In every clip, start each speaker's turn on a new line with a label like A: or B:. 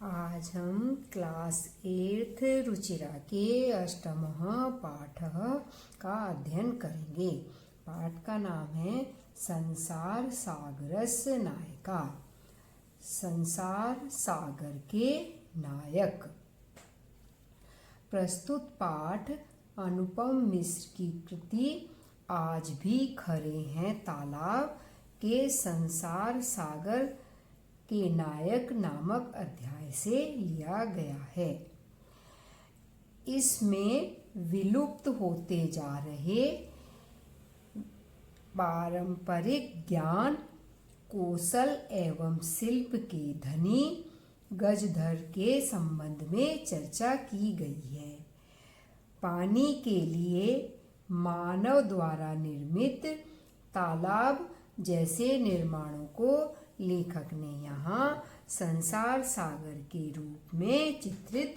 A: आज हम क्लास 8 रुचिरा के अष्टमः पाठ का अध्ययन करेंगे। पाठ का नाम है संसार सागरस्य नायका। संसार सागर के नायक। प्रस्तुत पाठ अनुपम मिश्र की कृति आज भी खरे हैं तालाब के संसार सागर के नायक नामक अध्याय से लिया गया है। इसमें विलुप्त होते जा रहे पारंपरिक ज्ञान कौशल एवं शिल्प के धनी गजधर के संबंध में चर्चा की गई है। पानी के लिए मानव द्वारा निर्मित तालाब जैसे निर्माणों को लेखक ने यहाँ संसार सागर के रूप में चित्रित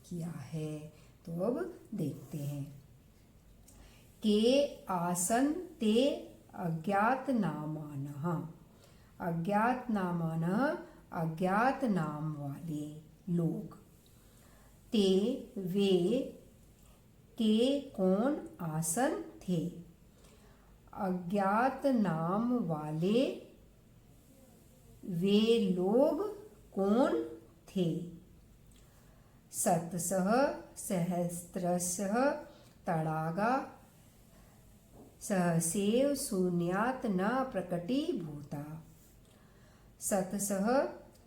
A: किया है। तो अब देखते हैं। के आसन ते अज्ञात नामानः। अज्ञात नामानः अज्ञात नाम वाले लोग। ते वे के कौन आसन थे। अज्ञात नाम वाले वे लोग कौन थे। शतशः सहस्त्रशः तडागा सहसेव शून्यात् न प्रकटीभूता। शतशः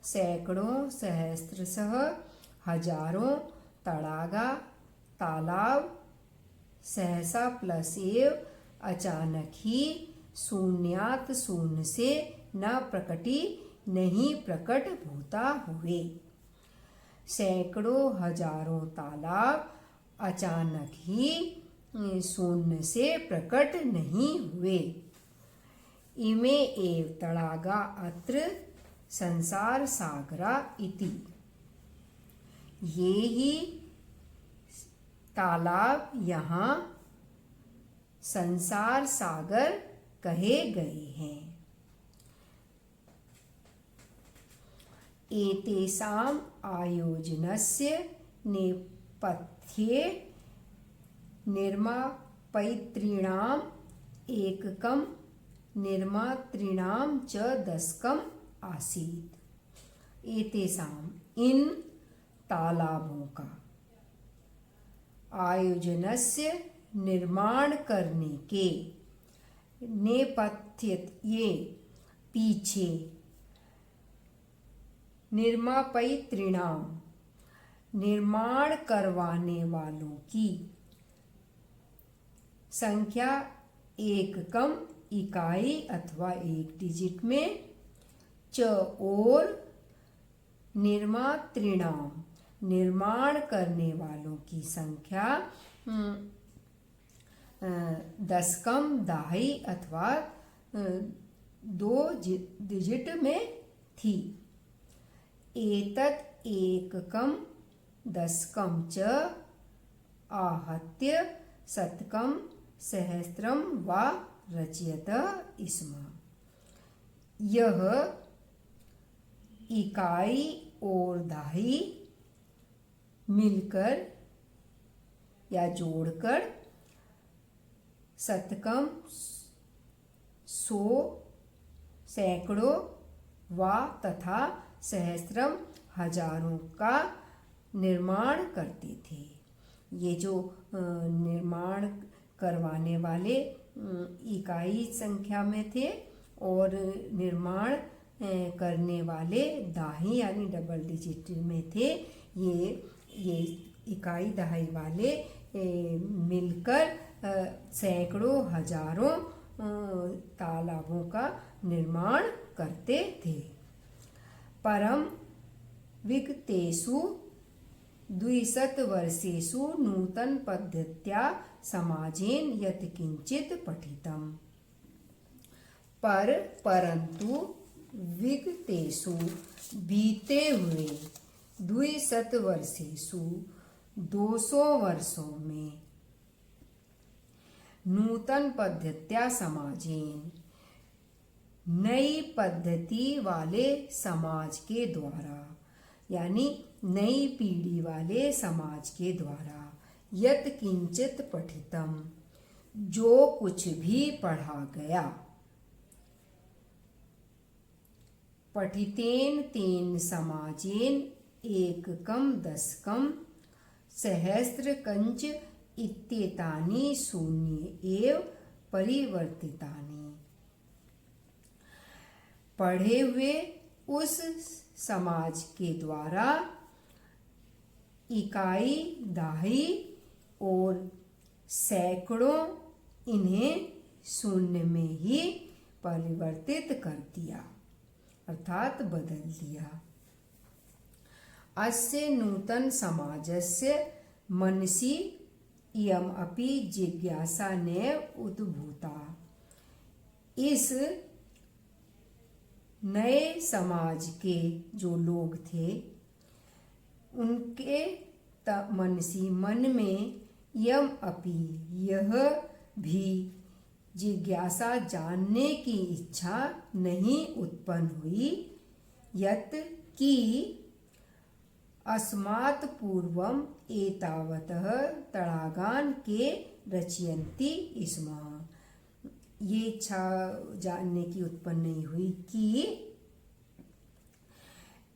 A: सैकड़ों सहस्त्रशः हजारों तडागा तालाब सहसा प्लस एव अचानक ही शून्यात शून्य से न प्रकटी नहीं प्रकट भूता हुए। सैकड़ों हजारों तालाब अचानक ही शून्य से प्रकट नहीं हुए। इमे एव तडागा अत्र संसार सागरा इति। ये ही तालाब यहाँ संसार सागर कहे गए हैं। एतेषाम् आयोजनस्य नेपथ्ये निर्मापयितॄणाम् एककं निर्मातॄणां च दशकम् आसीत्। एतेषाम् इन तालाबों का आयोजनस्य निर्माण करने के नेपथ्य ये पीछे निर्मापयितॄणाम निर्माण करवाने वालों की संख्या एक कम इकाई अथवा एक डिजिट में च और निर्मातॄणाम निर्माण करने वालों की संख्या दशकम दहाई अथवा दो डिजिट में थी। एतत् एककं दशकं च आहत्य शतकं सहस्त्रं वा रचयत स्म। यह इकाई और दहाई मिलकर या जोड़कर शतकम 100 सैकड़ों वा तथा सहस्त्रम हजारों का निर्माण करते थे। ये जो निर्माण करवाने वाले इकाई संख्या में थे और निर्माण करने वाले दाही यानी डबल डिजिट में थे। ये इकाई दहाई वाले मिलकर सैकड़ों हजारों तालाबों का निर्माण करते थे। परम विगतेषु 200 वर्षेषु नूतन पद्धत्या समाजेन यत्किंचित् पठितम्। परंतु विगतेषु बीते हुए 200 वर्षेषु 200 वर्षों में नूतन पद्धत्या समाजेन नई पद्धति वाले समाज के द्वारा यानी नई पीढ़ी वाले समाज के द्वारा। यत किंचित पठितम, जो कुछ भी पढ़ा गया। पठितेन तेन समाजेन एककम दशकम सहस्त्रकंच इत्येतानि शून्य एव परिवर्तितानि। पढ़े हुए उस समाज के द्वारा इकाई दहाई और सैकड़ों इन्हें शून्य में ही परिवर्तित कर दिया, अर्थात बदल दिया। अस्य नूतन समाजस्य मनसि इयम् अपि जिज्ञासा नैव उद्भूता। इस नए समाज के जो लोग थे उनके मनसी मन में यम अपि यह भी जिज्ञासा जानने की इच्छा नहीं उत्पन्न हुई यत कि अस्मात् पूर्वम एतावतः तड़ागान के रचयन्ति स्म। ये इच्छा जानने की उत्पन्न नहीं हुई कि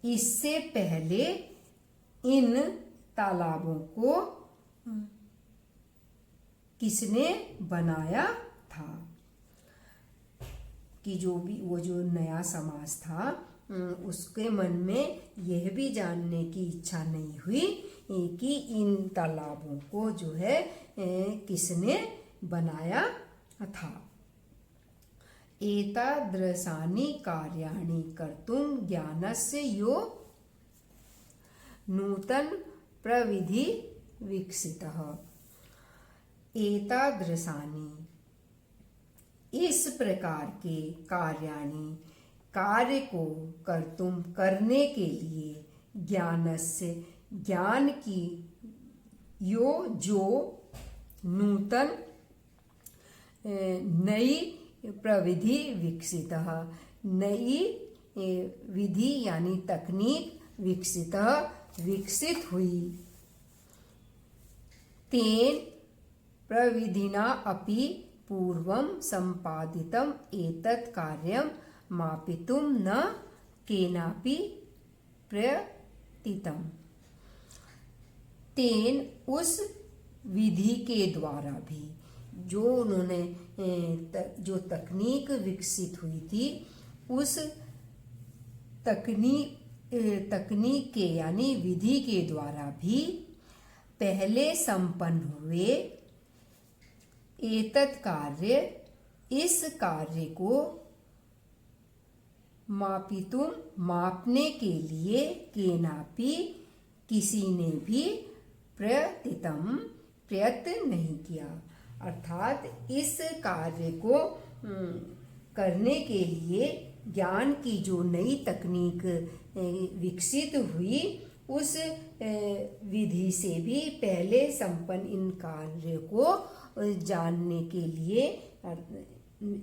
A: इससे पहले इन तालाबों को किसने बनाया था, कि जो भी वो जो नया समाज था उसके मन में यह भी जानने की इच्छा नहीं हुई कि इन तालाबों को जो है किसने बनाया था। एतादृशानि कार्याणि कर्तुं ज्ञानस्य यो नूतन प्रविधि विकसितः। एतादृशानि, इस प्रकार के कार्याणि, कार्य को कर्तुम, करने के लिए, ज्ञानस्य, ज्ञान की, यो जो, नूतन नई प्रविधि विकसित, नई विधि यानी तकनीक विकसित विकसित हुई। तेन प्रविधिना अपि पूर्वं संपादितम एतत् कार्यं मापितुं न केनापि प्रयतितम्। तेन उस विधि के द्वारा भी, जो उन्होंने जो तकनीक विकसित हुई थी उस तकनीक के यानी विधि के द्वारा भी पहले संपन्न हुए एतत् कार्य, इस कार्य को मापितुम, मापने के लिए, केनापि, किसी ने भी प्रयतितम, प्रयत्न नहीं किया। अर्थात इस कार्य को करने के लिए ज्ञान की जो नई तकनीक विकसित हुई उस विधि से भी पहले संपन्न इन कार्य को जानने के लिए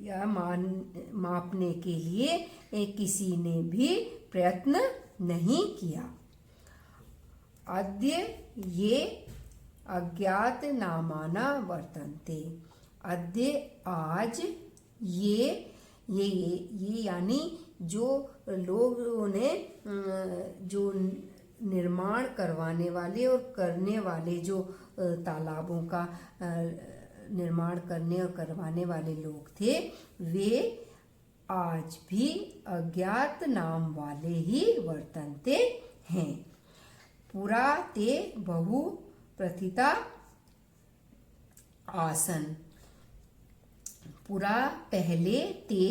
A: या मापने के लिए किसी ने भी प्रयत्न नहीं किया। अद्य ये अज्ञात नामाना वर्तन्ते। अद्य आज ये यानी जो लोगों ने जो निर्माण करवाने वाले और करने वाले जो तालाबों का निर्माण करने और करवाने वाले लोग थे, वे आज भी अज्ञात नाम वाले ही वर्तन्ते हैं। पुरा ते बहु प्रथिता आसन। पुरा पहले, ते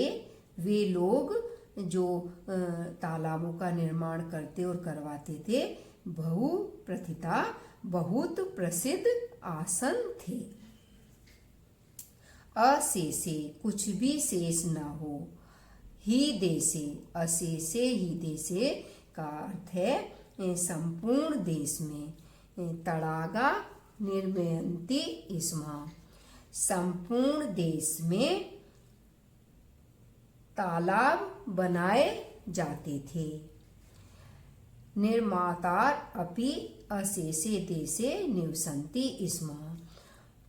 A: वे लोग जो तालाबों का निर्माण करते और करवाते थे, बहु प्रथिता बहुत प्रसिद्ध आसन थे। अशेषे कुछ भी शेष न हो, ही देशे, अशेषे ही देशे का अर्थ है संपूर्ण देश में, तड़ागा निर्मयन्ति स्म, संपूर्ण देश में तालाब बनाए जाते थे। निर्मातार अपि अशेषे देशे निवसन्ति स्म।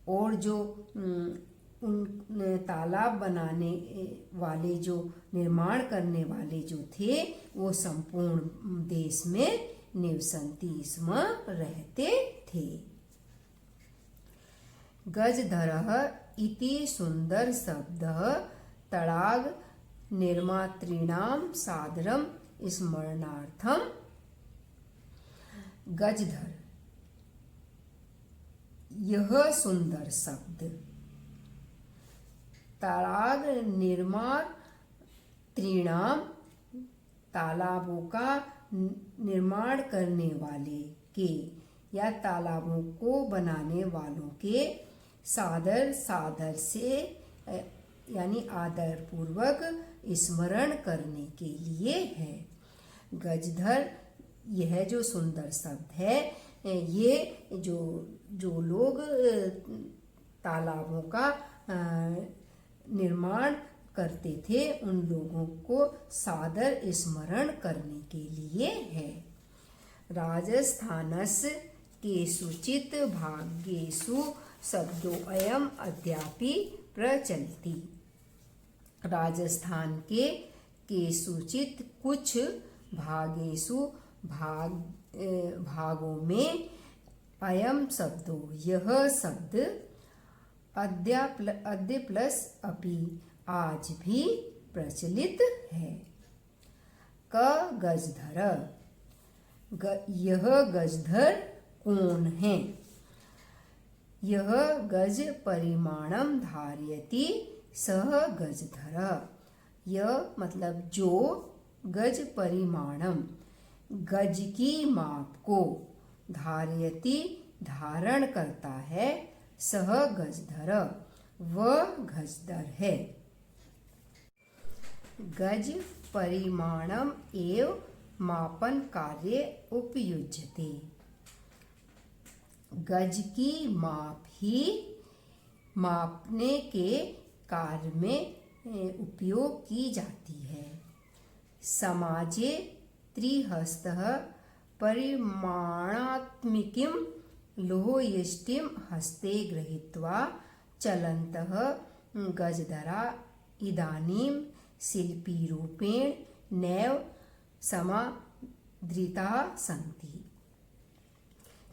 A: और जो उन तालाब बनाने वाले, जो निर्माण करने वाले जो थे, वो संपूर्ण देश में निवसन्ति स्म, रहते थे। गजधरः इति सुंदर शब्दः तडाग निर्मातॄणां सादरं स्मरणार्थं। गजधर, यह सुंदर शब्द, तडाग निर्माण त्रिणाम, तालाबों का निर्माण करने वाले के या तालाबों को बनाने वालों के सादर, सादर से यानी आदर पूर्वक स्मरण करने के लिए है। गजधर, यह जो सुंदर शब्द है, ये जो लोग तालाबों का निर्माण करते थे, उन लोगों को सादर स्मरण करने के लिए है। राजस्थानस्य केषुचित् भागेषु शब्दोऽयम् अद्यापि प्रचलति। राजस्थान के केषुचित् कुछ भागेषु भागों में अयम शब्दो, यह शब्द अद्य प्लस अपि, आज भी प्रचलित है। क गजधर, यह गजधर कौन है? यह गज परिमाणम धारयति सह गजधर। यह मतलब जो गज परिमाणम, गज की माप को, धारयति धारण करता है, सह गजधर, वह गजधर है। गज परिमाणम एव मापन कार्ये उपयुज्यते। गज की माप ही मापने के कार्य में उपयोग की जाती है। समाजे त्रिहस्तः परिमाणात्मिकीं लोहयष्टिं हस्ते गृहीत्वा चलन्तः गजधरा इदानीं शिल्पीरूपेण नैव समादृताः सन्ति।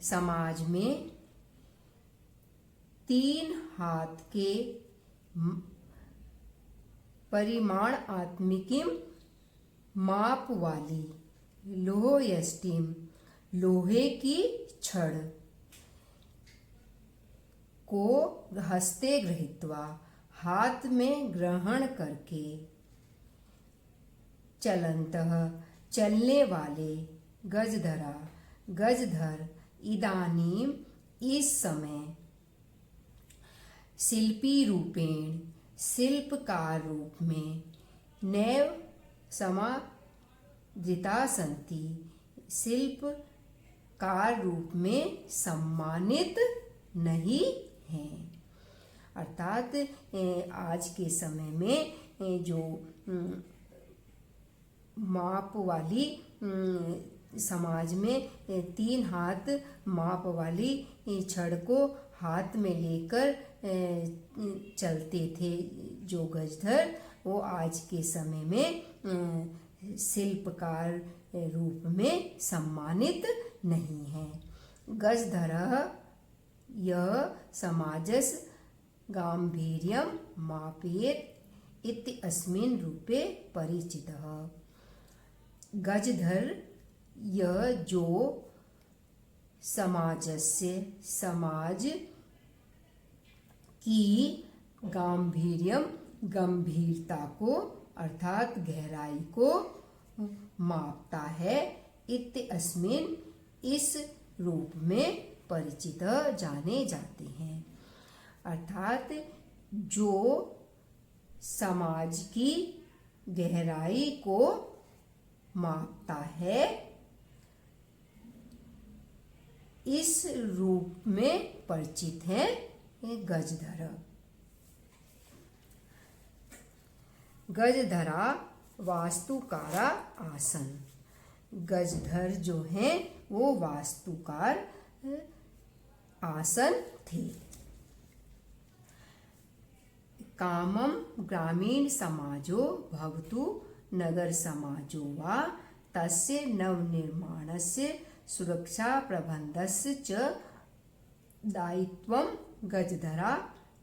A: समाज में 3 हाथ के परिमाणात्मिकीं माप वाली लोहयष्टिम, लोहे की छड़ को हस्ते गृहीत्वा, हाथ में ग्रहण करके, चलन्तः चलने वाले, गजधरा गजधर, इदानीम इस समय, शिल्पी रूपेण शिल्पकार रूप में, नैव समादृता सन्ति शिल्पकार रूप में सम्मानित नहीं हैं। अर्थात आज के समय में जो माप वाली, समाज में 3 हाथ माप वाली छड़ को हाथ में लेकर चलते थे जो गजधर, वो आज के समय में शिल्पकार रूप में सम्मानित नहीं है। गजधरः यह समाजस गांभीर्यं मापयेत् इत्यस्मिन् रूपे परिचितः। गजधर, यह जो समाजस्य, समाज की गांभीर्यम, गंभीरता को अर्थात गहराई को मापता है, इत्यस्मिन् इस रूप में परिचित जाने जाते हैं। अर्थात जो समाज की गहराई को मापता है, इस रूप में परिचित है गजधर। गजधरा वास्तुकारा आसन। गजधर जो हैं वो वास्तुकार आसन थे। कामम ग्रामीण समाजो भवतु नगर समाजो वा तस्य नवनिर्माणस्य सुरक्षा प्रबन्धस्य च दायित्वं गजधरा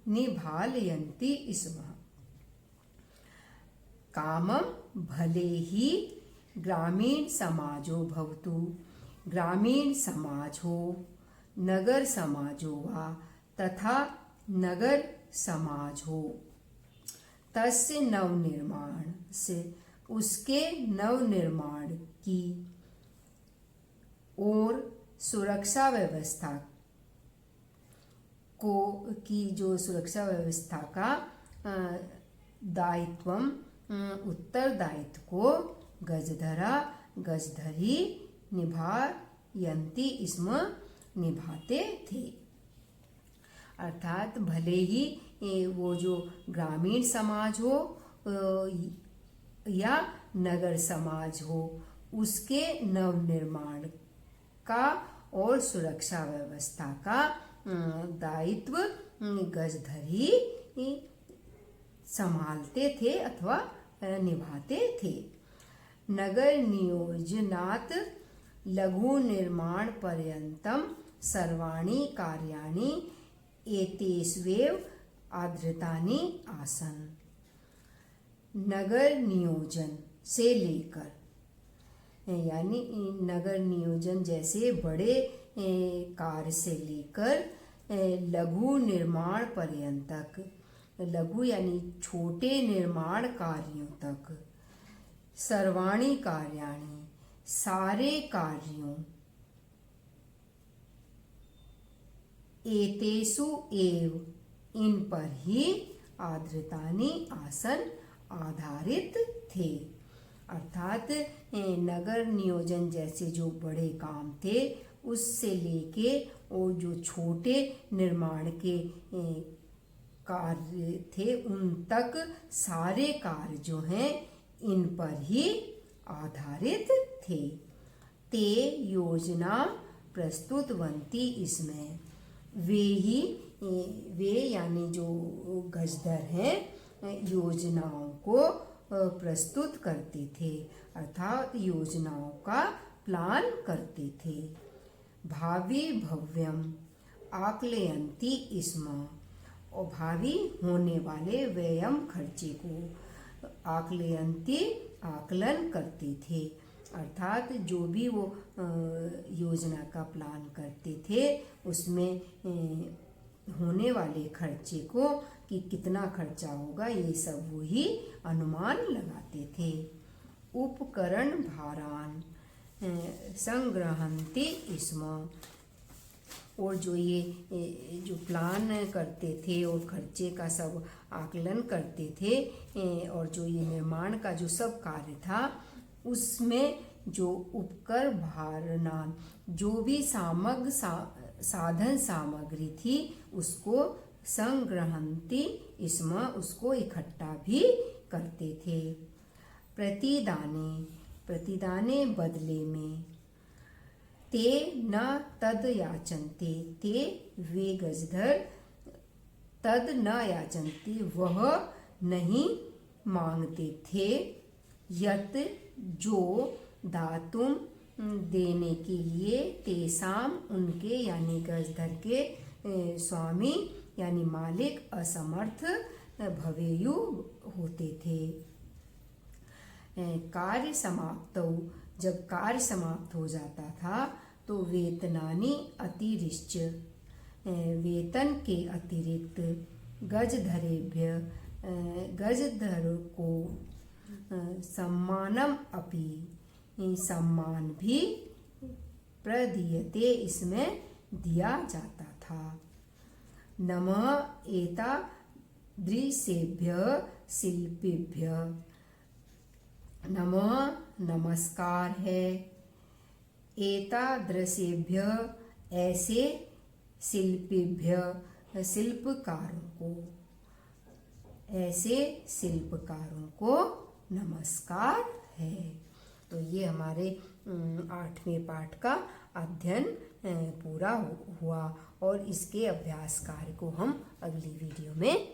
A: निभालयन्ति स्म। कामम भले ही ग्रामीण समाजो भवतु, ग्रामीण समाज हो, नगर समाजो वा तथा नगर समाज हो, तस्य नवनिर्माण से उसके नवनिर्माण की और सुरक्षा व्यवस्था को की जो सुरक्षा व्यवस्था का दायित्वम उत्तरदायित्व को गजधरा गजधरी निभायन्ति स्म निभाते थे। अर्थात भले ही वो जो ग्रामीण समाज हो या नगर समाज हो, उसके नवनिर्माण का और सुरक्षा व्यवस्था का दायित्व गजधरी संभालते थे अथवा निभाते थे। नगर नियोजनात् लघु निर्माण पर्यन्तं सर्वाणि कार्याणि एतेष्वेव आधृतानि आसन्। नगर नियोजन से लेकर यानी नगर नियोजन जैसे बड़े कार्य से लेकर लघु निर्माण पर्यंत तक, लघु यानी छोटे निर्माण कार्यों तक, सर्वाणि कार्याणि सारे कार्यों, एतेषु एव इन पर ही आधृतानि आसन आधारित थे। अर्थात नगर नियोजन जैसे जो बड़े काम थे उससे लेके और जो छोटे निर्माण के कार्य थे उन तक सारे कार्य जो हैं इन पर ही आधारित थे। ते योजना प्रस्तुतवन्ति इसमें वे यानी जो गजधर हैं योजनाओं को प्रस्तुत करते थे अर्थात योजनाओं का प्लान करते थे। भावी भव्यम आकलयन्ति स्म और भावी होने वाले व्ययम खर्चे को आकलयन्ति आकलन करते थे। अर्थात जो भी वो योजना का प्लान करते थे उसमें होने वाले खर्चे को कि कितना खर्चा होगा ये सब वो ही अनुमान लगाते थे। उपकरण भारान संग्रहन्ति स्म और जो ये जो प्लान करते थे और खर्चे का सब आकलन करते थे और जो ये निर्माण का जो सब कार्य था उसमें जो उपकर भारना जो भी साधन सामग्री थी उसको संग्रहन्ति स्म उसको इकट्ठा भी करते थे। प्रतिदाने बदले में ते न तद याचन्ते ते वे गजधर तद न याचन्ते वह नहीं मांगते थे यत जो दातुम देने के लिए तेसाम उनके यानी गजधर के स्वामी यानी मालिक असमर्थ भवेयु होते थे। कार्य समाप्त जब कार्य समाप्त हो जाता था तो वेतनानि अतिरिच्च वेतन के अतिरिक्त गजधरेभ्य गजधर को सम्मानम अपि सम्मान भी प्रदीयते इसमें दिया जाता था। नमः एतादृशेभ्यः शिल्पेभ्यः नमः नमस्कार है एतादृशेभ्यः ऐसे शिल्पेभ्यः शिल्पकारों को ऐसे शिल्पकारों को नमस्कार है। तो ये हमारे 8वें पाठ का अध्ययन पूरा हुआ और इसके अभ्यास कार्य को हम अगली वीडियो में